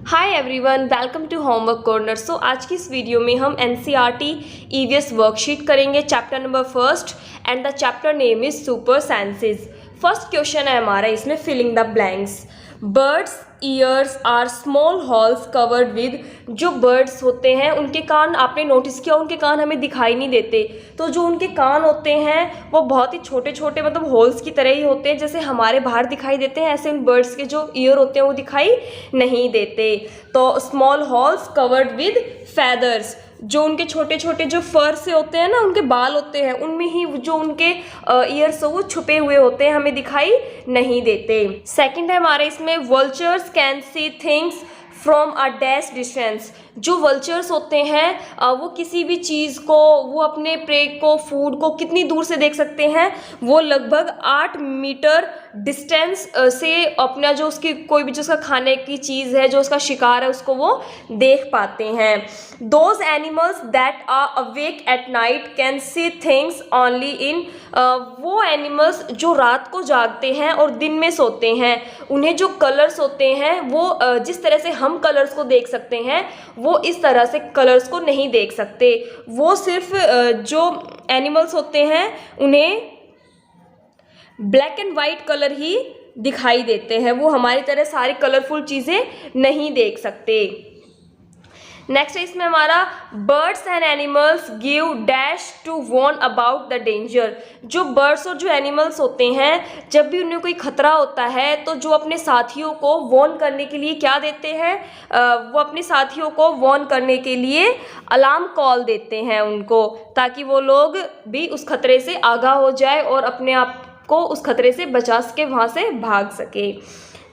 Hi everyone, welcome to homework corner. So आज की इस वीडियो में हम एनसीईआरटी ईवीएस वर्कशीट करेंगे, chapter number first, and the chapter name is super senses. First question है हमारा इसमें, filling the blanks. Birds ears are small holes covered with. जो बर्ड्स होते हैं उनके कान, आपने नोटिस किया उनके कान हमें दिखाई नहीं देते, तो जो उनके कान होते हैं वो बहुत ही छोटे छोटे मतलब होल्स की तरह ही होते हैं, जैसे हमारे बाहर दिखाई देते हैं ऐसे उन बर्ड्स के जो ईयर होते हैं वो दिखाई नहीं देते। तो small holes covered with feathers, जो उनके छोटे छोटे जो फर से होते हैं ना, उनके बाल होते हैं, उनमें ही जो उनके ईयर्स वो छुपे हुए होते हैं, हमें दिखाई नहीं देते। सेकंड है हमारे इसमें, vultures can see things from a dash distance. जो वल्चर्स होते हैं वो किसी भी चीज़ को, वो अपने प्रे को, फूड को कितनी दूर से देख सकते हैं, वो लगभग 8 मीटर डिस्टेंस से अपना जो उसकी कोई भी जो उसका खाने की चीज़ है, जो उसका शिकार है, उसको वो देख पाते हैं। Those animals that are awake at night can see things only in. वो एनिमल्स जो रात को जागते हैं और दिन में सोते हैं, उन्हें जो कलर्स होते हैं वो जिस तरह से हम कलर्स को देख सकते हैं वो इस तरह से कलर्स को नहीं देख सकते। वो सिर्फ जो एनिमल्स होते हैं उन्हें ब्लैक एंड वाइट कलर ही दिखाई देते हैं, वो हमारी तरह सारी कलरफुल चीज़ें नहीं देख सकते। नेक्स्ट है इसमें हमारा, birds and animals give dash to warn about the danger. जो बर्ड्स और जो एनिमल्स होते हैं, जब भी उन्हें कोई खतरा होता है तो जो अपने साथियों को वॉर्न करने के लिए क्या देते हैं, वो अपने साथियों को वॉर्न करने के लिए अलार्म कॉल देते हैं उनको, ताकि वो लोग भी उस खतरे से आगाह हो जाए और अपने आप को उस खतरे से बचा सके, वहाँ से भाग सके।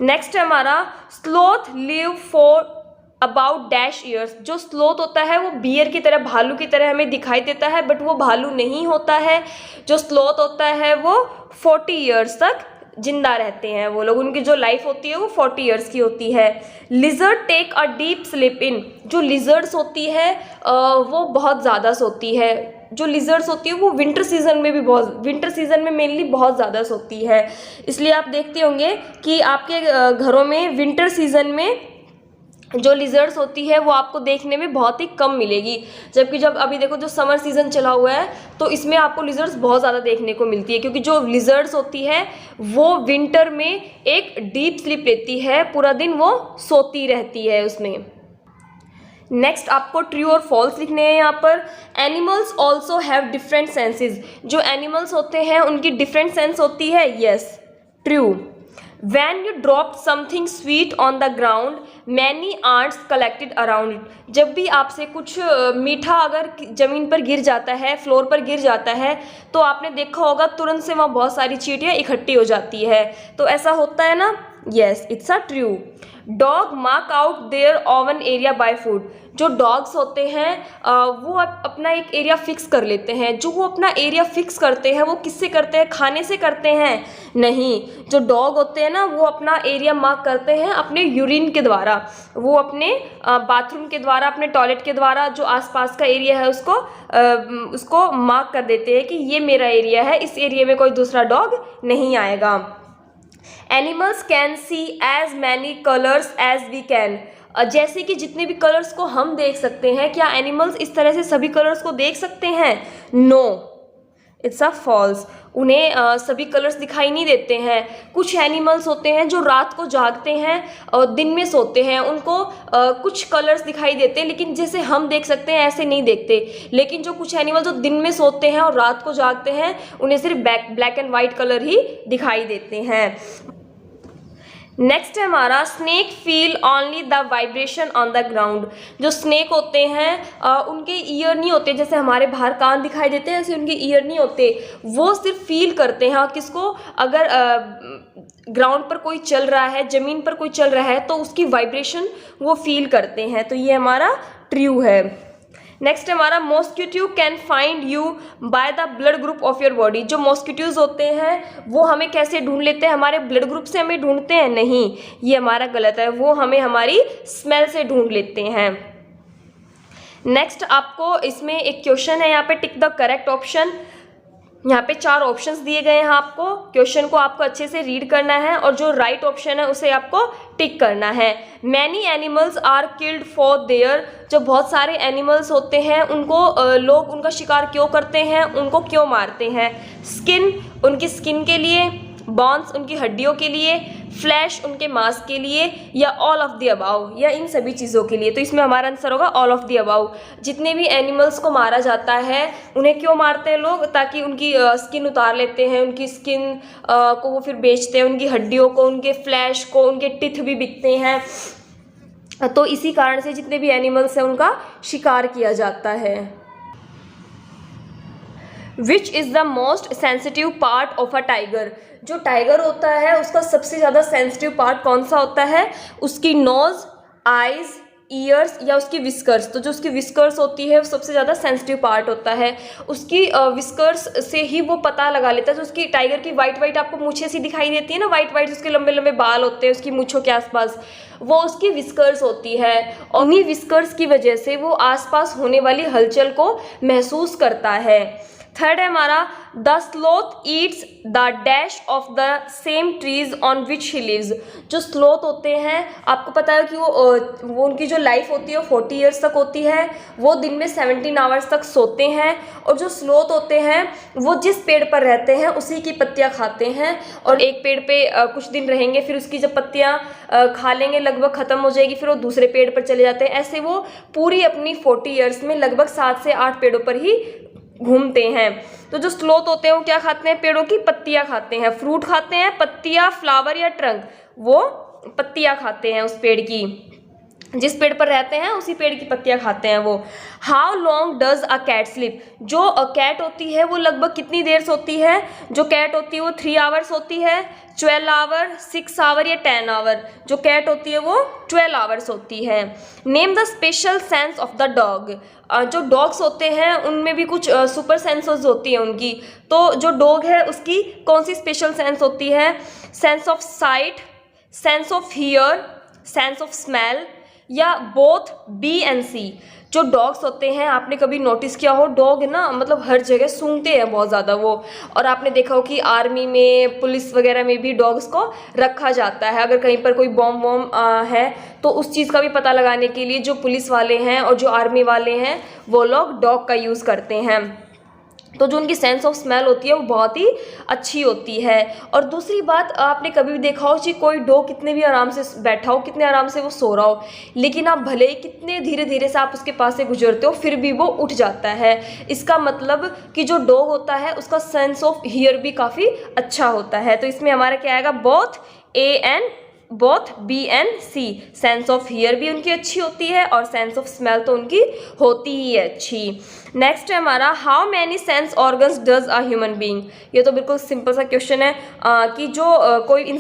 नेक्स्ट है हमारा, sloth live for about dash years. जो स्लोथ होता है वो बियर की तरह, भालू की तरह हमें दिखाई देता है, बट वो भालू नहीं होता है। जो स्लोथ होता है वो 40 ईयर्स तक जिंदा रहते हैं वो लोग, उनकी जो लाइफ होती है वो 40 ईयर्स की होती है। Lizard take a deep sleep in. जो लिजर्ड्स होती है वो बहुत ज़्यादा सोती है। जो लिजर्ड्स होती है वो विंटर सीजन में मेनली बहुत ज़्यादा सोती है, इसलिए आप देखते होंगे कि आपके घरों में विंटर सीजन में जो लिजर्ड्स होती है वो आपको देखने में बहुत ही कम मिलेगी, जबकि जब अभी देखो जो समर सीजन चला हुआ है तो इसमें आपको लिजर्ड्स बहुत ज़्यादा देखने को मिलती है, क्योंकि जो लिजर्ड्स होती है वो विंटर में एक डीप स्लीप लेती है, पूरा दिन वो सोती रहती है उसमें। नेक्स्ट आपको ट्रू और फॉल्स लिखने हैं यहाँ पर। Animals also have different senses. जो एनिमल्स होते हैं उनकी डिफरेंट सेंस होती है, yes, true. When you dropped something sweet on the ground, many ants collected around it. जब भी आपसे कुछ मीठा अगर ज़मीन पर गिर जाता है, फ्लोर पर गिर जाता है, तो आपने देखा होगा तुरंत से वहाँ बहुत सारी चींटियाँ इकट्ठी हो जाती है, तो ऐसा होता है ना, yes, it's a true. Dog mark out their own area bye food. जो डॉग्स होते हैं वो अपना एक एरिया फिक्स कर लेते हैं। जो वो अपना एरिया फिक्स करते हैं वो किससे करते हैं, खाने से करते हैं? नहीं, जो डॉग होते हैं ना वो अपना एरिया मार्क करते हैं अपने यूरिन के द्वारा, वो अपने बाथरूम के द्वारा, अपने टॉयलेट के द्वारा जो आसपास का एरिया है उसको मार्क कर देते हैं कि ये मेरा एरिया है, इस एरिया में कोई दूसरा डॉग नहीं आएगा। Animals can see as many colours as we can. जैसे कि जितने भी कलर्स को हम देख सकते हैं, क्या एनिमल्स इस तरह से सभी कलर्स को देख सकते हैं? No, it's a false. उन्हें सभी कलर्स दिखाई नहीं देते हैं। कुछ एनिमल्स होते हैं जो रात को जागते हैं और दिन में सोते हैं, उनको कुछ कलर्स दिखाई देते हैं, लेकिन जैसे हम देख सकते हैं ऐसे नहीं देखते। लेकिन जो कुछ एनिमल जो दिन में सोते हैं और रात को जागते हैं, उन्हें सिर्फ ब्लैक एंड वाइट कलर ही दिखाई देते हैं। नेक्स्ट है हमारा, snake feel only the vibration on the ground. जो स्नेक होते हैं उनके ईयर नहीं होते, जैसे हमारे बाहर कान दिखाई देते हैं ऐसे उनके ईयर नहीं होते, वो सिर्फ फील करते हैं किसको, अगर ग्राउंड पर कोई चल रहा है, ज़मीन पर कोई चल रहा है तो उसकी वाइब्रेशन वो फील करते हैं, तो ये हमारा ट्रू है। नेक्स्ट हमारा, mosquito can find you by the blood group of your body. जो मॉस्किटोज होते हैं वो हमें कैसे ढूंढ लेते हैं, हमारे ब्लड ग्रुप से हमें ढूंढते हैं? नहीं, ये हमारा गलत है, वो हमें हमारी स्मेल से ढूंढ लेते हैं। नेक्स्ट आपको इसमें एक क्वेश्चन है यहाँ पे, टिक द करेक्ट ऑप्शन। यहाँ पे 4 ऑप्शंस दिए गए हैं आपको। क्वेश्चन को आपको अच्छे से रीड करना है और जो राइट ऑप्शन है उसे आपको टिक करना है। Many animals are killed for their, जो बहुत सारे एनिमल्स होते हैं उनको लोग उनका शिकार क्यों करते हैं, उनको क्यों मारते हैं। स्किन, उनकी स्किन के लिए, बोन्स, उनकी हड्डियों के लिए, फ्लैश, उनके मांस के लिए, या ऑल ऑफ द अबाउ, या इन सभी चीज़ों के लिए। तो इसमें हमारा आंसर होगा ऑल ऑफ द अबाउ। जितने भी एनिमल्स को मारा जाता है उन्हें क्यों मारते हैं लोग, ताकि उनकी स्किन उतार लेते हैं, उनकी स्किन को वो फिर बेचते हैं, उनकी हड्डियों को, उनके फ्लैश को, उनके टिथ भी बिकते हैं। तो इसी कारण से जितने भी एनिमल्स हैं उनका शिकार किया जाता है। Which is the most sensitive part of a tiger, जो टाइगर होता है उसका सबसे ज़्यादा सेंसिटिव पार्ट कौन सा होता है, उसकी नोज़, आइज़, ईयर्स या उसकी विस्कर्स। तो जो उसकी विस्कर्स होती है वो सबसे ज़्यादा सेंसिटिव पार्ट होता है। उसकी विस्कर्स से ही वो पता लगा लेता है। जो उसकी टाइगर की वाइट वाइट आपको मूछें सी दिखाई देती है ना, वाइट वाइट उसके लंबे लंबे बाल होते हैं उसकी मूछों के आसपास, वो उसकी विस्कर्स होती है। और उन्हीं विस्कर्स की वजह से वो आसपास होने वाली हलचल को महसूस करता है। थर्ड है हमारा, the sloth eats the dash of the same trees on which he lives. जो स्लोथ होते हैं आपको पता है कि वो उनकी जो लाइफ होती है वो 40 ईयर्स तक होती है। वो दिन में 17 आवर्स तक सोते हैं। और जो स्लोथ होते हैं वो जिस पेड़ पर रहते हैं उसी की पत्तियां खाते हैं। और एक पेड़ पे कुछ दिन रहेंगे, फिर उसकी जब पत्तियां खा लेंगे लगभग ख़त्म हो जाएगी, फिर वो दूसरे पेड़ पर चले जाते हैं। ऐसे वो पूरी अपनी 40 ईयर्स में लगभग 7 से 8 पेड़ों पर ही घूमते हैं। तो जो स्लोथ होते हैं वो क्या खाते हैं, पेड़ों की पत्तियां खाते हैं। फ्रूट खाते हैं, पत्तियां, फ्लावर या ट्रंक, वो पत्तियां खाते हैं उस पेड़ की, जिस पेड़ पर रहते हैं उसी पेड़ की पत्तियां खाते हैं वो। How long does a cat sleep, जो कैट होती है वो लगभग कितनी देर सोती है। जो कैट होती है वो 3 आवर्स होती है, 12 आवर, 6 आवर या 10 आवर। जो कैट होती है वो 12 आवर्स होती है। Name the special sense of the dog, जो डॉग्स होते हैं उनमें भी कुछ सुपर सेंसेस होती है उनकी। तो जो डॉग है उसकी कौन सी स्पेशल सेंस होती है, sense of site, sense of here, sense of smell, या बोथ बी एंड सी। जो डॉग्स होते हैं आपने कभी नोटिस किया हो, डॉग ना मतलब हर जगह सूंघते हैं बहुत ज़्यादा वो। और आपने देखा हो कि आर्मी में, पुलिस वगैरह में भी डॉग्स को रखा जाता है। अगर कहीं पर कोई बॉम्ब वॉम्ब है तो उस चीज़ का भी पता लगाने के लिए जो पुलिस वाले हैं और जो आर्मी वाले हैं वो लोग डॉग का यूज़ करते हैं। तो जो उनकी सेंस ऑफ स्मेल होती है वो बहुत ही अच्छी होती है। और दूसरी बात, आपने कभी भी देखा हो कि कोई डॉग कितने भी आराम से बैठा हो, कितने आराम से वो सो रहा हो, लेकिन आप भले ही कितने धीरे धीरे से आप उसके पास से गुजरते हो फिर भी वो उठ जाता है। इसका मतलब कि जो डॉग होता है उसका सेंस ऑफ हियर भी काफ़ी अच्छा होता है। तो इसमें हमारा क्या आएगा, both B and C. Sense of hear भी उनकी अच्छी होती है और सेंस ऑफ स्मेल तो उनकी होती ही है अच्छी। नेक्स्ट है हमारा, how many sense organs does a human being. ये तो बिल्कुल सिंपल सा क्वेश्चन है कि जो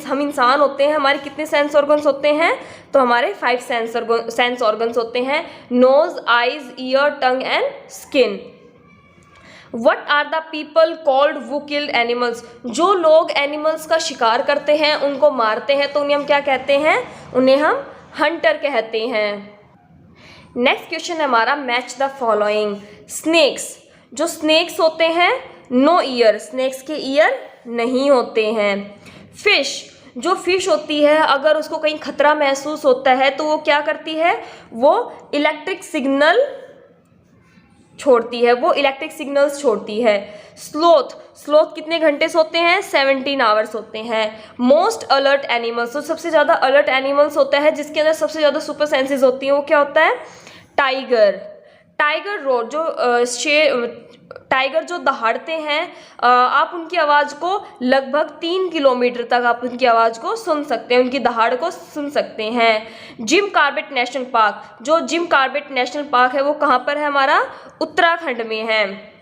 हम इंसान होते हैं हमारे कितने सेंस ऑर्गन्स होते हैं। तो हमारे 5 सेंस ऑर्गन्स होते हैं, nose, eyes, ear, tongue and skin. What are the people called who killed animals, जो लोग एनिमल्स का शिकार करते हैं, उनको मारते हैं, तो उन्हें हम क्या कहते हैं, उन्हें हम हंटर कहते हैं। नेक्स्ट क्वेश्चन है हमारा, मैच द फॉलोइंग। स्नेक्स, जो स्नेक्स होते हैं नो ईयर, स्नेक्स के ईयर नहीं होते हैं। फिश, जो फिश होती है अगर उसको कहीं खतरा महसूस होता है तो वो क्या करती है, वो इलेक्ट्रिक सिग्नल छोड़ती है, वो इलेक्ट्रिक सिग्नल्स छोड़ती है। स्लोथ कितने घंटे सोते हैं, 17 आवर्स होते हैं। मोस्ट अलर्ट एनिमल्स, तो सबसे ज़्यादा अलर्ट एनिमल्स होता है जिसके अंदर सबसे ज़्यादा सुपर सेंसेस होती हैं, वो क्या होता है, टाइगर रोड, जो टाइगर जो दहाड़ते हैं आप उनकी आवाज़ को लगभग 3 किलोमीटर तक आप उनकी आवाज़ को सुन सकते हैं, उनकी दहाड़ को सुन सकते हैं। जिम कॉर्बेट नेशनल पार्क, जो जिम कॉर्बेट नेशनल पार्क है वो कहाँ पर है, हमारा उत्तराखंड में है।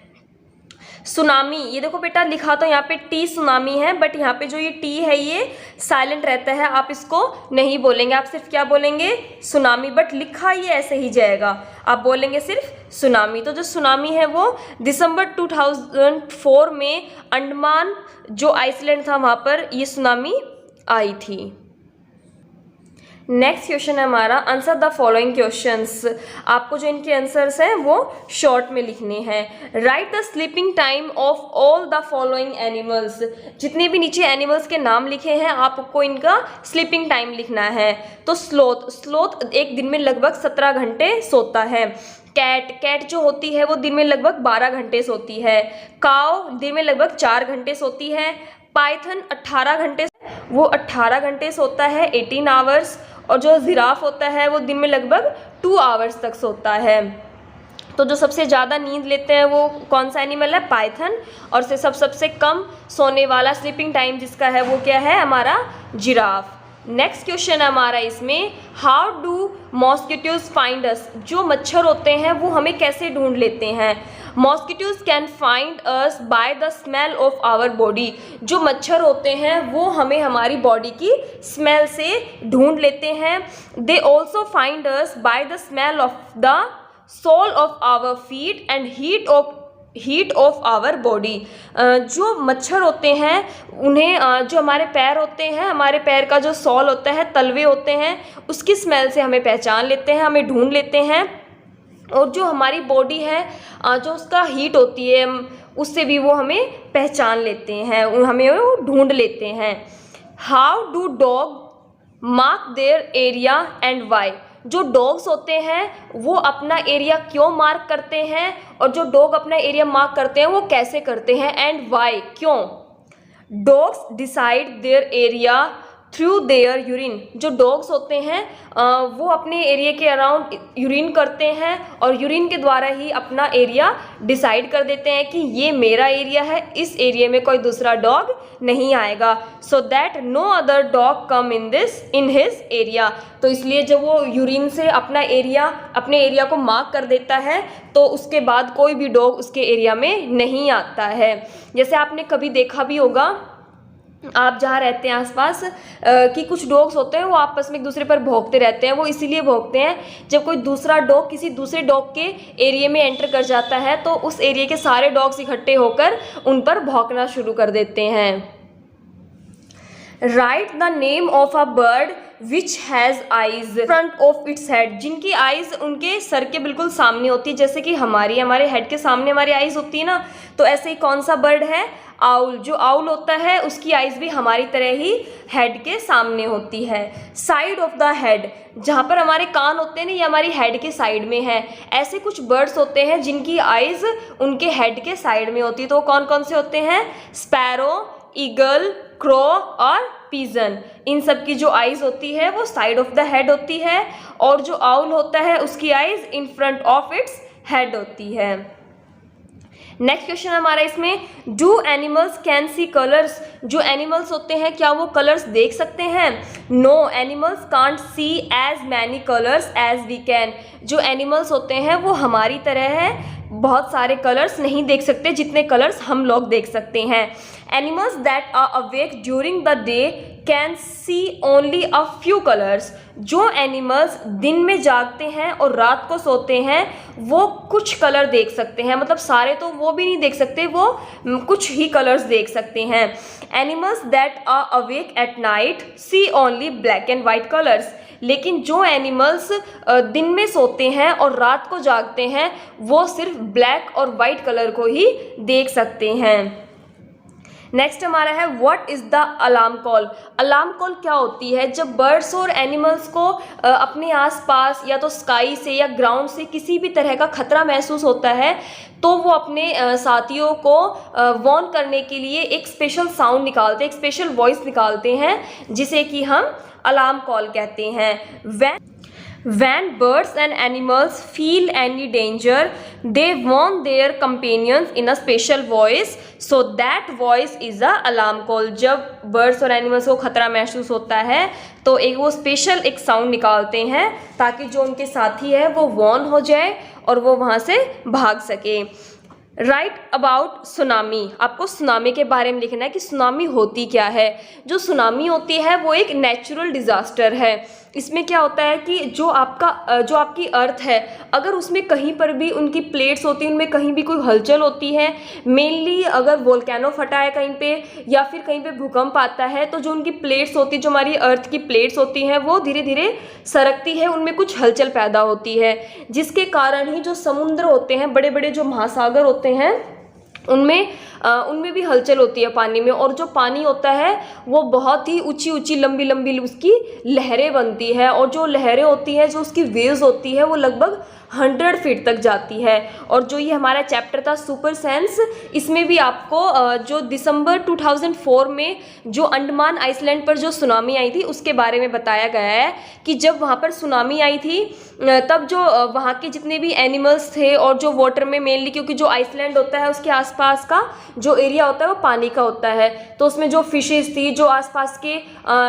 सुनामी, ये देखो बेटा लिखा तो यहाँ पे टी सुनामी है, बट यहाँ पे जो ये टी है ये साइलेंट रहता है, आप इसको नहीं बोलेंगे, आप सिर्फ क्या बोलेंगे, सुनामी, बट लिखा ये ऐसे ही जाएगा, आप बोलेंगे सिर्फ सुनामी। तो जो सुनामी है वो दिसंबर 2004 में अंडमान जो आइसलैंड था वहाँ पर ये सुनामी आई थी। नेक्स्ट क्वेश्चन है हमारा, आंसर द फॉलोइंग क्वेश्चंस। आपको जो इनके आंसर्स हैं वो शॉर्ट में लिखने हैं। Right the sleeping time of all the following animals. जितने भी नीचे एनिमल्स के नाम लिखे हैं आपको इनका स्लीपिंग टाइम लिखना है। तो स्लोथ एक दिन में लगभग 17 घंटे सोता है। कैट जो होती है वो दिन में लगभग 12 घंटे सोती है। काऊ दिन में लगभग 4 घंटे सोती है। पाइथन 18 घंटे, वो 18 घंटे सोता है, 18 आवर्स। और जो जिराफ होता है वो दिन में लगभग 2 आवर्स तक सोता है। तो जो सबसे ज़्यादा नींद लेते हैं वो कौन सा एनिमल है? पाइथन। और सबसे कम सोने वाला स्लीपिंग टाइम जिसका है वो क्या है? हमारा जिराफ। नेक्स्ट क्वेश्चन है हमारा इसमें, how do mosquitoes find us. जो मच्छर होते हैं वो हमें कैसे ढूंढ लेते हैं? Mosquitoes can find us by the smell of our body. जो मच्छर होते हैं वो हमें हमारी बॉडी की स्मेल से ढूंढ लेते हैं। They also find us by the smell of the sole of our feet and heat of our body. जो मच्छर होते हैं उन्हें जो हमारे पैर होते हैं, हमारे पैर का जो सोल होता है, तलवे होते हैं, उसकी स्मेल से हमें पहचान लेते हैं, हमें ढूंढ लेते हैं। और जो हमारी बॉडी है जो उसका हीट होती है उससे भी वो हमें पहचान लेते हैं, हमें वो ढूंढ लेते हैं। How do dog mark their area and why. जो डॉग्स होते हैं वो अपना एरिया क्यों मार्क करते हैं, और जो डॉग अपना एरिया मार्क करते हैं वो कैसे करते हैं, एंड वाई, क्यों। Dogs decide their area through their urine. जो डॉग्स होते हैं वो अपने एरिया के अराउंड यूरिन करते हैं और यूरिन के द्वारा ही अपना एरिया डिसाइड कर देते हैं कि ये मेरा एरिया है, इस एरिया में कोई दूसरा डॉग नहीं आएगा, so that no other dog come in his area. तो इसलिए जब वो यूरिन से अपने एरिया को मार्क कर देता है तो उसके बाद कोई भी डॉग उसके एरिया में नहीं आता है। जैसे आपने कभी देखा भी होगा, आप जहाँ रहते हैं आसपास कि कुछ डॉग्स होते हैं वो आपस में एक दूसरे पर भौंकते रहते हैं। वो इसीलिए भौंकते हैं जब कोई दूसरा डॉग किसी दूसरे डॉग के एरिया में एंटर कर जाता है तो उस एरिया के सारे डॉग्स इकट्ठे होकर उन पर भौंकना शुरू कर देते हैं। Right the name of a bird which has eyes front of its head. जिनकी आइज उनके सर के बिल्कुल सामने होती है, जैसे कि हमारे हेड के सामने हमारी आइज होती है ना, तो ऐसे ही कौन सा बर्ड है? आउल। जो आउल होता है उसकी आइज भी हमारी तरह ही हेड के सामने होती है। साइड ऑफ द हेड, जहाँ पर हमारे कान होते हैं ना, ये हमारी हेड के साइड में है। ऐसे कुछ बर्ड्स होते हैं जिनकी आइज उनके हेड के साइड में होती है, तो कौन कौन से होते हैं? स्पैरो, ईगल, क्रो और पीजन। इन सब की जो आइज होती है वो साइड ऑफ द हेड होती है, और जो आउल होता है उसकी eyes in front of its head होती है। नेक्स्ट क्वेश्चन हमारा इसमें, do animals can see colours. जो एनिमल्स होते हैं क्या वो कलर्स देख सकते हैं? No, animals can't see as many colours as we can. जो एनिमल्स होते हैं वो हमारी तरह है, बहुत सारे कलर्स नहीं देख सकते जितने कलर्स हम लोग देख सकते हैं। Animals that are awake during the day can see only a few colours. जो एनिमल्स दिन में जागते हैं और रात को सोते हैं वो कुछ कलर देख सकते हैं, मतलब सारे तो वो भी नहीं देख सकते, वो कुछ ही कलर्स देख सकते हैं। Animals that are awake at night see only black and white colours. लेकिन जो एनिमल्स दिन में सोते हैं और रात को जागते हैं वो सिर्फ ब्लैक और वाइट कलर को ही देख सकते हैं। नेक्स्ट हमारा है, what is the alarm call. Alarm call क्या होती है? जब बर्ड्स और एनिमल्स को अपने आसपास या तो स्काई से या ग्राउंड से किसी भी तरह का खतरा महसूस होता है तो वो अपने साथियों को वार्न करने के लिए एक स्पेशल साउंड निकालते हैं, एक स्पेशल वॉइस निकालते हैं जिसे कि हम अलार्म कॉल कहते हैं। When birds and animals feel any danger, they warn their companions in a special voice, so that voice is a alarm call. जब birds और animals को खतरा महसूस होता है तो वो स्पेशल एक साउंड निकालते हैं ताकि जो उनके साथी है वो वार्न हो जाए और वो वहाँ से भाग सके। Right about tsunami. आपको सुनामी के बारे में लिखना है कि सुनामी होती क्या है। जो सुनामी होती है वो एक नेचुरल डिज़ास्टर है। इसमें क्या होता है कि जो आपकी अर्थ है, अगर उसमें कहीं पर भी उनकी प्लेट्स होती हैं, उनमें कहीं भी कोई हलचल होती है, मेनली अगर वोल्केनो फटा है कहीं पे या फिर कहीं पे भूकंप आता है, तो जो उनकी प्लेट्स होती है, जो हमारी अर्थ की प्लेट्स होती हैं, वो धीरे धीरे सरकती है, उनमें कुछ हलचल पैदा होती है, जिसके कारण ही जो समुद्र होते हैं, बड़े बड़े जो महासागर होते हैं, उनमें भी हलचल होती है पानी में। और जो पानी होता है वो बहुत ही ऊंची ऊंची लंबी लंबी उसकी लहरें बनती है, और जो लहरें होती हैं, जो उसकी वेव्स होती है, वो लगभग 100 फीट तक जाती है। और जो ये हमारा चैप्टर था सुपर सेंस, इसमें भी आपको जो दिसंबर 2004 में जो अंडमान आइसलैंड पर जो सुनामी आई थी उसके बारे में बताया गया है कि जब वहाँ पर सुनामी आई थी तब जो वहाँ के जितने भी एनिमल्स थे, और जो वाटर में मेनली, क्योंकि जो आइसलैंड होता है उसके आसपास का जो एरिया होता है वो पानी का होता है, तो उसमें जो फिशेस थी, जो आसपास के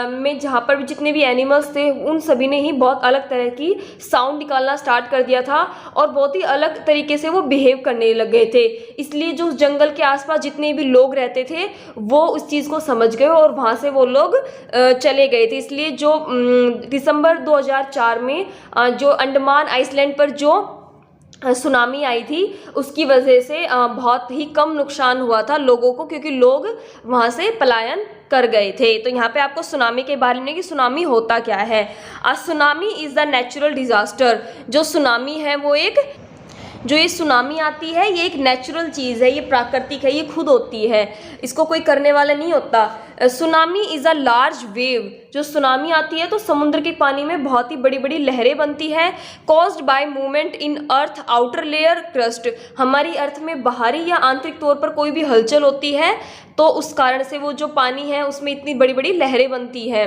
में जहाँ पर भी जितने भी एनिमल्स थे, उन सभी ने ही बहुत अलग तरह की साउंड निकालना स्टार्ट कर दिया था और बहुत ही अलग तरीके से वो बिहेव करने लग गए थे। इसलिए जो उस जंगल के आसपास जितने भी लोग रहते थे वो उस चीज़ को समझ गए और वहाँ से वो लोग चले गए थे। इसलिए जो दिसंबर 2004 में जो अंडमान आइसलैंड पर जो सुनामी आई थी उसकी वजह से बहुत ही कम नुकसान हुआ था लोगों को, क्योंकि लोग वहाँ से पलायन कर गए थे। तो यहाँ पे आपको सुनामी के बारे में कि सुनामी होता क्या है। अ tsunami is the natural disaster. जो सुनामी है वो जो ये सुनामी आती है ये एक नेचुरल चीज़ है, ये प्राकृतिक है, ये खुद होती है, इसको कोई करने वाला नहीं होता। Tsunami is a large wave. जो सुनामी आती है तो समुद्र के पानी में बहुत ही बड़ी बड़ी लहरें बनती हैं, caused by movement in earth outer layer crust. हमारी अर्थ में बाहरी या आंतरिक तौर पर कोई भी हलचल होती है तो उस कारण से वो जो पानी है उसमें इतनी बड़ी बड़ी लहरें बनती हैं।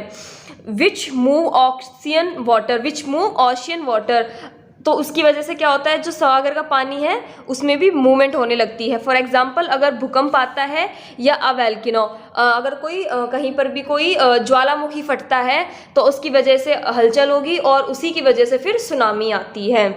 Which move ocean water. तो उसकी वजह से क्या होता है, जो सागर का पानी है उसमें भी मूवमेंट होने लगती है। फॉर एग्जांपल अगर भूकंप आता है या अ वोल्केनो, अगर कोई कहीं पर भी कोई ज्वालामुखी फटता है तो उसकी वजह से हलचल होगी और उसी की वजह से फिर सुनामी आती है।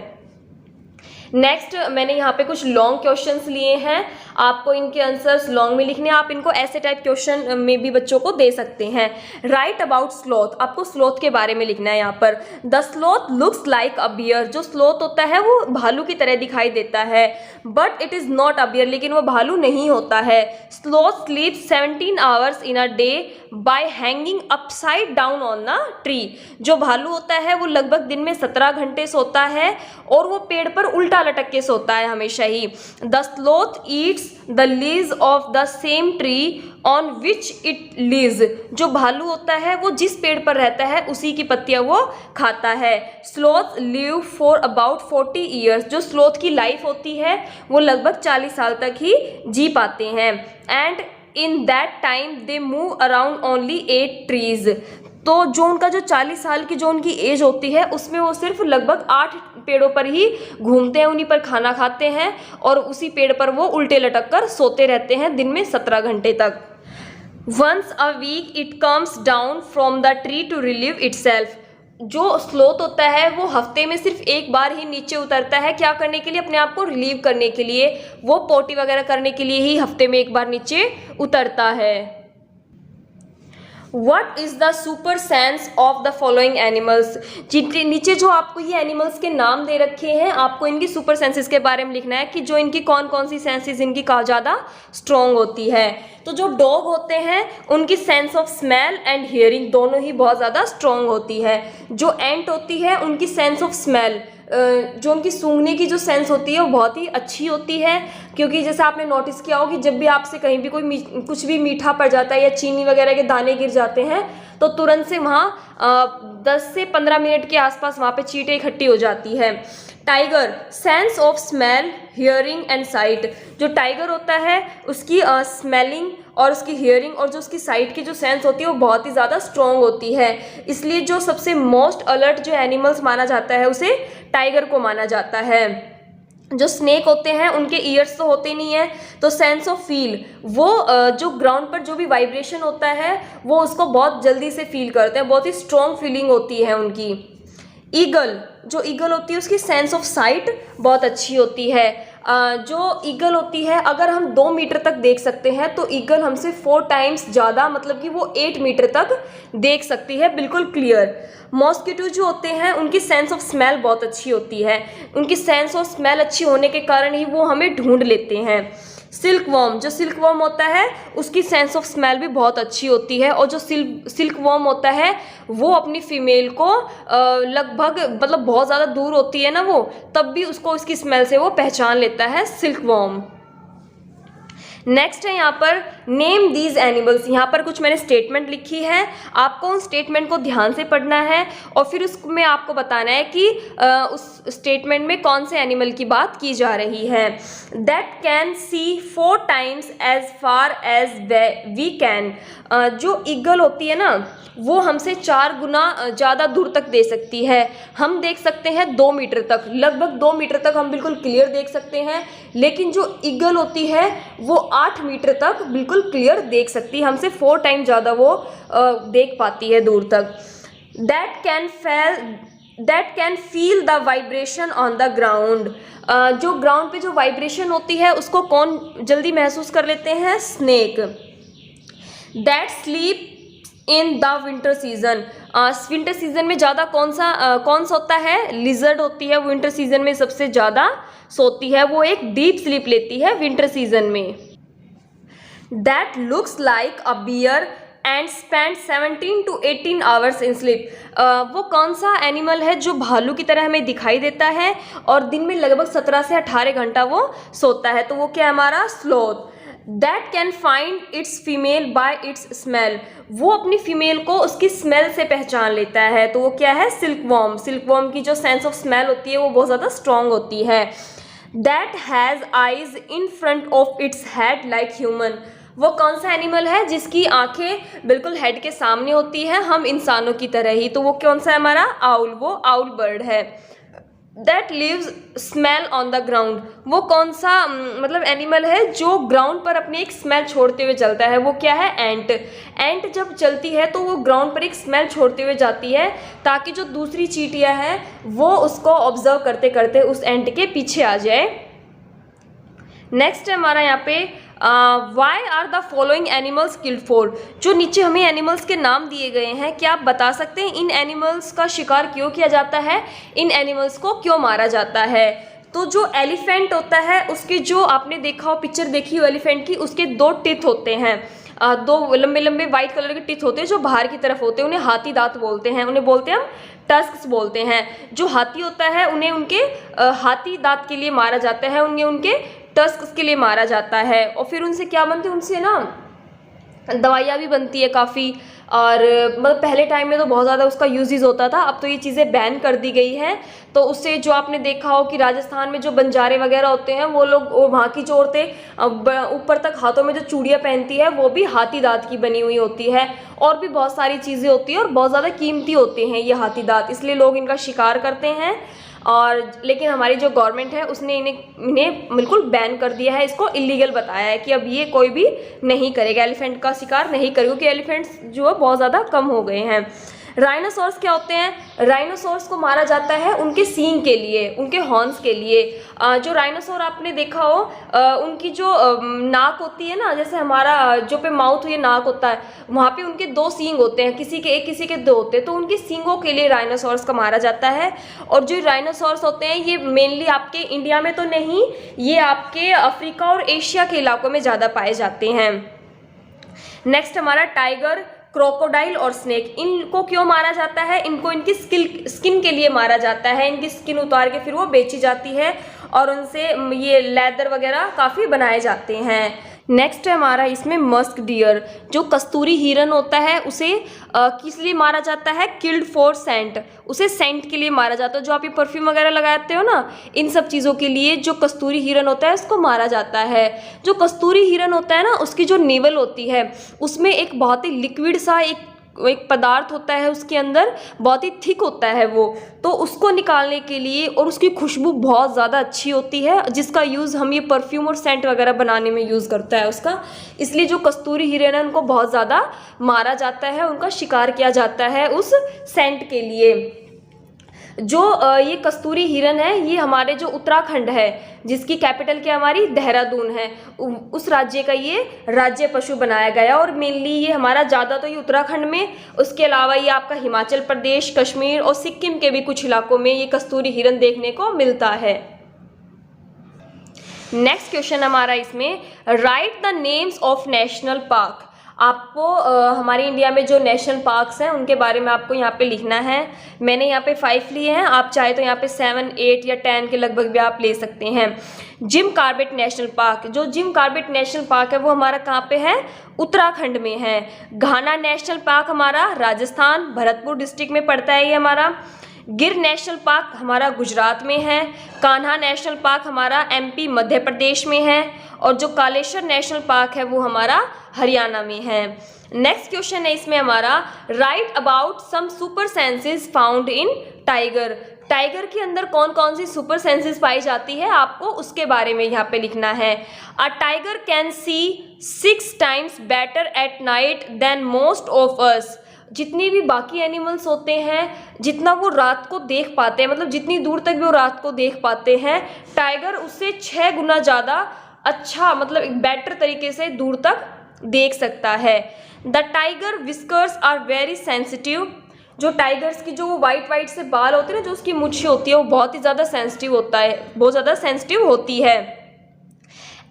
नेक्स्ट मैंने यहाँ पे कुछ लॉन्ग क्वेश्चंस लिए हैं, आपको इनके आंसर्स लॉन्ग में लिखने हैं। आप इनको ऐसे टाइप क्वेश्चन में भी बच्चों को दे सकते हैं। Write about sloth. आपको स्लॉथ के बारे में लिखना है यहाँ पर। The sloth looks like a bear. जो स्लॉथ होता है वो भालू की तरह दिखाई देता है, but it is not a bear. लेकिन वो भालू नहीं होता है। Sloth sleep 17 hours in a day by hanging upside down on a tree. जो भालू होता है वो लगभग दिन में 17 घंटे सोता है और वो पेड़ पर उल्टा लटक के सोता है हमेशा ही। The sloth eats the leaves of the same tree on which it lives. जो भालू होता है वो जिस पेड़ पर रहता है उसी की पत्तियां वो खाता है। Sloth live for about 40 years. जो स्लॉथ की लाइफ होती है वो लगभग 40 साल तक ही जी पाते हैं। And in that time they move around only 8 trees. तो जो उनका जो 40 साल की जो उनकी एज होती है उसमें वो सिर्फ लगभग 8 पेड़ों पर ही घूमते हैं, उन्हीं पर खाना खाते हैं और उसी पेड़ पर वो उल्टे लटक कर सोते रहते हैं दिन में 17 घंटे तक। Once a week it comes down from the tree to relieve itself. जो स्लोथ होता है वो हफ्ते में सिर्फ एक बार ही नीचे उतरता है। क्या करने के लिए? अपने आप को रिलीव करने के लिए। वो पोटी वगैरह करने के लिए ही हफ्ते में एक बार नीचे उतरता है। What is the super sense of the following animals? नीचे जो आपको ये एनिमल्स के नाम दे रखे हैं आपको इनकी सुपर सेंसेस के बारे में लिखना है कि जो इनकी कौन कौन सी सेंसेस इनकी ज़्यादा स्ट्रॉन्ग होती है। तो जो डॉग होते हैं उनकी sense of smell and hearing दोनों ही बहुत ज़्यादा स्ट्रॉन्ग होती है। जो एंट होती है उनकी सेंस ऑफ स्मेल, जो उनकी सूंघने की जो सेंस होती है वो बहुत ही अच्छी होती है, क्योंकि जैसे आपने नोटिस किया हो कि जब भी आपसे कहीं भी कोई कुछ भी मीठा पड़ जाता है या चीनी वगैरह के दाने गिर जाते हैं तो तुरंत से वहाँ 10 से 15 मिनट के आसपास वहाँ पे चींटी इकट्ठी हो जाती है। Tiger, sense of smell, hearing and site. जो टाइगर होता है उसकी स्मेलिंग और उसकी हियरिंग और जो उसकी साइट की जो सेंस होती है वो बहुत ही ज़्यादा स्ट्रॉन्ग होती है। इसलिए जो सबसे मोस्ट अलर्ट जो एनिमल्स माना जाता है उसे टाइगर को माना जाता है। जो स्नेक होते हैं उनके ईयर्स तो होते नहीं है, तो सेंस ऑफ फील, वो जो ग्राउंड पर जो भी वाइब्रेशन होता है वो उसको बहुत जल्दी से फील करते हैं, बहुत ही स्ट्रॉन्ग फीलिंग होती है उनकी। ईगल, जो ईगल होती है उसकी सेंस ऑफ साइट बहुत अच्छी होती है। जो ईगल होती है, अगर हम 2 मीटर तक देख सकते हैं तो ईगल हमसे 4 टाइम्स ज़्यादा, मतलब कि वो 8 मीटर तक देख सकती है बिल्कुल क्लियर। मॉस्किटो जो होते हैं उनकी सेंस ऑफ स्मेल बहुत अच्छी होती है, उनकी सेंस ऑफ स्मेल अच्छी होने के कारण ही वो हमें ढूंढ लेते हैं। सिल्क वॉर्म, जो सिल्क वॉर्म होता है उसकी सेंस ऑफ स्मेल भी बहुत अच्छी होती है, और जो सिल्क वॉर्म होता है वो अपनी फीमेल को लगभग, मतलब बहुत ज़्यादा दूर होती है ना वो, तब भी उसको उसकी स्मेल से वो पहचान लेता है, सिल्क वॉर्म। नेक्स्ट है यहाँ पर नेम दीज एनिमल्स। यहाँ पर कुछ मैंने स्टेटमेंट लिखी है, आपको उन स्टेटमेंट को ध्यान से पढ़ना है और फिर उसमें आपको बताना है कि उस स्टेटमेंट में कौन से एनिमल की बात की जा रही है। That can see 4 times as far as we can. जो ईगल होती है ना वो हमसे 4 गुना ज़्यादा दूर तक दे सकती है। हम देख सकते हैं 2 मीटर तक, लगभग 2 मीटर तक हम बिल्कुल क्लियर देख सकते हैं, लेकिन जो ईगल होती है वो 8 मीटर तक बिल्कुल क्लियर देख सकती है, हमसे 4 टाइम ज़्यादा वो देख पाती है दूर तक। That can feel the vibration on the ground. जो ग्राउंड पे जो वाइब्रेशन होती है उसको कौन जल्दी महसूस कर लेते हैं? Snake. That sleep in the winter season. Winter season में ज़्यादा कौन सा होता है? लिजर्ड होती है, विंटर सीजन में सबसे ज़्यादा सोती है, वो एक डीप स्लीप लेती है विंटर सीजन में। That looks like a bear and spend 17 to 18 hours in sleep. वो कौन सा एनिमल है जो भालू की तरह हमें दिखाई देता है और दिन में लगभग 17 से 18 घंटा वो सोता है? तो वो क्या है हमारा? Sloth. That can find its female bye it's smell. वो अपनी फीमेल को उसकी स्मेल से पहचान लेता है, तो वो क्या है? Silk worm. सिल्क वॉर्म की जो सेंस ऑफ स्मेल होती है वो बहुत ज़्यादा स्ट्रॉन्ग होती है। That has eyes in front of its head like human. वो कौन सा एनिमल है जिसकी आंखें बिल्कुल हेड के सामने होती है, हम इंसानों की तरह ही? तो वो कौन सा है हमारा? आउल। वो आउल बर्ड है। That lives smell on the ground. वो कौन सा मतलब एनिमल है जो ग्राउंड पर अपनी एक स्मेल छोड़ते हुए चलता है? वो क्या है? एंट। एंट जब चलती है तो वो ग्राउंड पर एक स्मेल छोड़ते हुए जाती है ताकि जो दूसरी चींटियां हैं वो उसको ऑब्जर्व करते करते उस एंट के पीछे आ जाए। नेक्स्ट है हमारा यहाँ पे why are the following animals killed for. जो नीचे हमें एनिमल्स के नाम दिए गए हैं, क्या आप बता सकते हैं इन एनिमल्स का शिकार क्यों किया जाता है, इन एनिमल्स को क्यों मारा जाता है? तो जो एलिफेंट होता है उसकी, जो आपने देखा हो पिक्चर देखी हो एलिफेंट की, उसके 2 टिथ होते हैं, 2 लंबे लंबे वाइट कलर के टिथ होते हैं जो बाहर की तरफ होते हैं, उन्हें हाथी दांत बोलते हैं, उन्हें बोलते हैं हम टस्क्स बोलते हैं। जो हाथी होता है उन्हें उनके हाथी दांत के लिए मारा जाता है, उन्हें उनके टस्क्स के लिए मारा जाता है। और फिर उनसे क्या बनते हैं? उनसे ना दवाइयाँ भी बनती है काफ़ी, और मतलब पहले टाइम में तो बहुत ज़्यादा उसका यूजेस होता था, अब तो ये चीज़ें बैन कर दी गई हैं। तो उससे जो आपने देखा हो कि राजस्थान में जो बंजारे वगैरह होते हैं वो लोग, वो वहाँ की जो औरतें ऊपर तक हाथों में जो चूड़ियाँ पहनती है वो भी हाथी दांत की बनी हुई होती है, और भी बहुत सारी चीज़ें होती हैं और बहुत ज़्यादा कीमती होते हैं ये हाथी दांत, इसलिए लोग इनका शिकार करते हैं। और लेकिन हमारी जो गवर्नमेंट है उसने इन्हें बिल्कुल बैन कर दिया है, इसको इलीगल बताया है कि अब ये कोई भी नहीं करेगा, एलिफेंट का शिकार नहीं करेगा, क्योंकि एलिफेंट्स जो है बहुत ज़्यादा कम हो गए हैं। राइनोसॉर्स क्या होते हैं? राइनोसॉर्स को मारा जाता है उनके सींग के लिए, उनके हॉर्न्स के लिए। जो राइनोसॉर आपने देखा हो उनकी जो नाक होती है ना, जैसे हमारा जो पे माउथ ये नाक होता है, वहाँ पे उनके 2 सींग होते हैं, किसी के एक किसी के 2 होते हैं, तो उनके सींगों के लिए राइनोसॉर्स को मारा जाता है। और जो राइनोसॉर्स होते हैं ये मेनली आपके इंडिया में तो नहीं, ये आपके अफ्रीका और एशिया के इलाकों में ज़्यादा पाए जाते हैं। नेक्स्ट हमारा टाइगर, क्रोकोडाइल और स्नेक। इनको क्यों मारा जाता है? इनको इनकी स्किन के लिए मारा जाता है, इनकी स्किन उतार के फिर वो बेची जाती है और उनसे ये लेदर वगैरह काफ़ी बनाए जाते हैं। नेक्स्ट है हमारा इसमें मस्क डियर। जो कस्तूरी हिरन होता है उसे किस लिए मारा जाता है? Killed for scent. उसे सेंट के लिए मारा जाता है, जो आप ये परफ्यूम वगैरह लगाते हो ना, इन सब चीज़ों के लिए जो कस्तूरी हिरन होता है उसको मारा जाता है। जो कस्तूरी हिरन होता है ना, उसकी जो नेवल होती है उसमें एक बहुत ही लिक्विड सा एक पदार्थ होता है, उसके अंदर बहुत ही थिक होता है वो, तो उसको निकालने के लिए, और उसकी खुशबू बहुत ज़्यादा अच्छी होती है जिसका यूज़ हम ये परफ्यूम और सेंट वगैरह बनाने में यूज़ करता है उसका, इसलिए जो कस्तूरी हिरन है उनको बहुत ज़्यादा मारा जाता है, उनका शिकार किया जाता है उस सेंट के लिए। जो ये कस्तूरी हिरन है ये हमारे जो उत्तराखंड है जिसकी कैपिटल क्या हमारी देहरादून है, उस राज्य का ये राज्य पशु बनाया गया और मेनली ये हमारा ज़्यादा तो ये उत्तराखंड में, उसके अलावा ये आपका हिमाचल प्रदेश, कश्मीर और सिक्किम के भी कुछ इलाकों में ये कस्तूरी हिरन देखने को मिलता है। नेक्स्ट क्वेश्चन हमारा इसमें, right the names of national park. आपको हमारे इंडिया में जो नेशनल पार्क्स हैं उनके बारे में आपको यहाँ पे लिखना है। मैंने यहाँ पे 5 लिए हैं, आप चाहे तो यहाँ पे 7, 8 या 10 के लगभग भी आप ले सकते हैं। जिम कॉर्बेट नेशनल पार्क, जो जिम कॉर्बेट नेशनल पार्क है वो हमारा कहाँ पे है, उत्तराखंड में है। घाना नेशनल पार्क हमारा राजस्थान भरतपुर डिस्ट्रिक्ट में पड़ता है ये हमारा। गिर नेशनल पार्क हमारा गुजरात में है। कान्हा नेशनल पार्क हमारा MP मध्य प्रदेश में है। और जो कालेश्वर नेशनल पार्क है वो हमारा हरियाणा में है। नेक्स्ट क्वेश्चन है इसमें हमारा, write about some super senses found in tiger. Tiger के अंदर कौन कौन सी सुपर सेंसेस पाई जाती है आपको उसके बारे में यहाँ पे लिखना है। A tiger can see 6 times better at night than most of us. जितनी भी बाकी एनिमल्स होते हैं जितना वो रात को देख पाते हैं, मतलब जितनी दूर तक भी वो रात को देख पाते हैं, टाइगर उससे 6 गुना ज़्यादा अच्छा, मतलब एक बेटर तरीके से दूर तक देख सकता है। The tiger whiskers are very sensitive. जो टाइगर्स की जो वो वाइट से बाल होते हैं ना, जो उसकी मूंछें होती है वो बहुत ही ज़्यादा सेंसिटिव होता है, बहुत ज़्यादा सेंसिटिव होती है।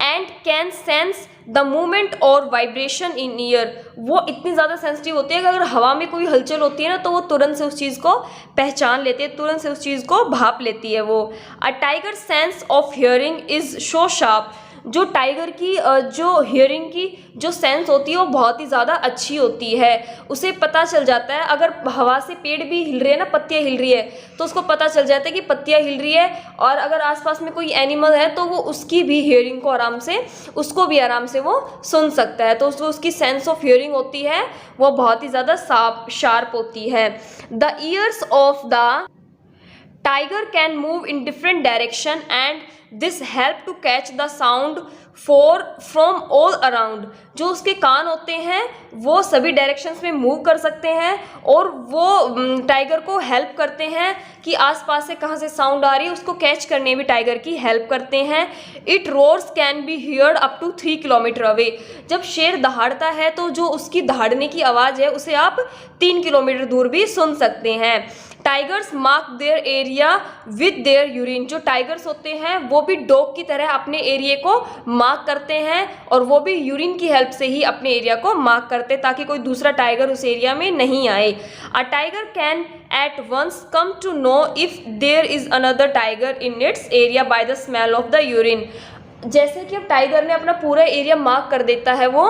And can sense the movement और वाइब्रेशन इन ईयर। वो इतनी ज़्यादा सेंसिटिव होती है कि अगर हवा में कोई हलचल होती है ना तो वो तुरंत से उस चीज़ को पहचान लेती है, तुरंत से उस चीज़ को भाप लेती है वो। A tiger sense of hearing is so sharp. जो टाइगर की जो हियरिंग की जो सेंस होती है वो बहुत ही ज़्यादा अच्छी होती है। उसे पता चल जाता है अगर हवा से पेड़ भी हिल रहे हैं ना, पत्तियाँ हिल रही है तो उसको पता चल जाता है कि पत्तियाँ हिल रही है, और अगर आसपास में कोई एनिमल है तो वो उसकी भी हियरिंग को आराम से, उसको भी आराम से वो सुन सकता है। तो उसकी सेंस ऑफ हियरिंग होती है वो बहुत ही ज़्यादा शार्प होती है। The ears of the tiger can move in different direction and this help to catch the sound from all around. जो उसके कान होते हैं वो सभी डायरेक्शंस में मूव कर सकते हैं और वो टाइगर को हेल्प करते हैं कि आसपास से कहाँ से साउंड आ रही है उसको कैच करने में टाइगर की हेल्प करते हैं। It roars can be heard up to 3 kilometre away. जब शेर दहाड़ता है तो जो उसकी दहाड़ने की आवाज़ है उसे आप 3 किलोमीटर दूर भी सुन सकते हैं। Tigers mark their area with their urine. जो टाइगर्स होते हैं वो भी डॉग की तरह अपने एरिया को मार्क करते हैं और वो भी यूरिन की हेल्प से ही अपने एरिया को मार्क करते हैं ताकि कोई दूसरा टाइगर उस एरिया में नहीं आए। A tiger can at once come to know if there is another tiger in its area by the smell of the urine. जैसे कि अब टाइगर ने अपना पूरा एरिया मार्क कर देता है वो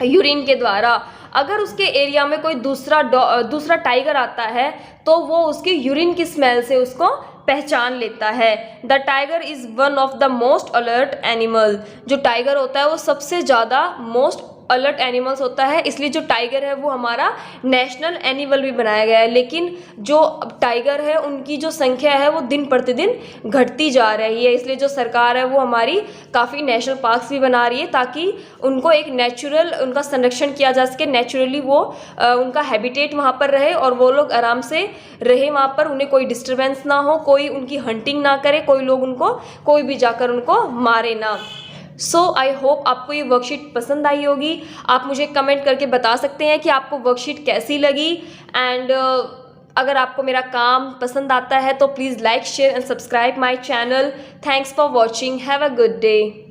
यूरिन के द्वारा, अगर उसके एरिया में कोई दूसरा टाइगर आता है तो वो उसकी यूरिन की स्मेल से उसको पहचान लेता है। The tiger is one of the most alert animal. जो टाइगर होता है वो सबसे ज़्यादा मोस्ट अलर्ट एनिमल्स होता है, इसलिए जो टाइगर है वो हमारा नेशनल एनिमल भी बनाया गया है। लेकिन जो टाइगर है उनकी जो संख्या है वो दिन प्रतिदिन घटती जा रही है, इसलिए जो सरकार है वो हमारी काफ़ी नेशनल पार्क्स भी बना रही है ताकि उनको एक नेचुरल उनका संरक्षण किया जा सके, नेचुरली वो उनका हैबिटेट वहाँ पर रहे और वो लोग आराम से रहे वहाँ पर, उन्हें कोई डिस्टर्बेंस ना हो, कोई उनकी हंटिंग ना करे, कोई लोग उनको कोई भी जाकर उनको मारे ना। सो आई होप आपको ये वर्कशीट पसंद आई होगी। आप मुझे कमेंट करके बता सकते हैं कि आपको वर्कशीट कैसी लगी। एंड अगर आपको मेरा काम पसंद आता है तो please like share and subscribe my channel. Thanks for watching. Have a good day.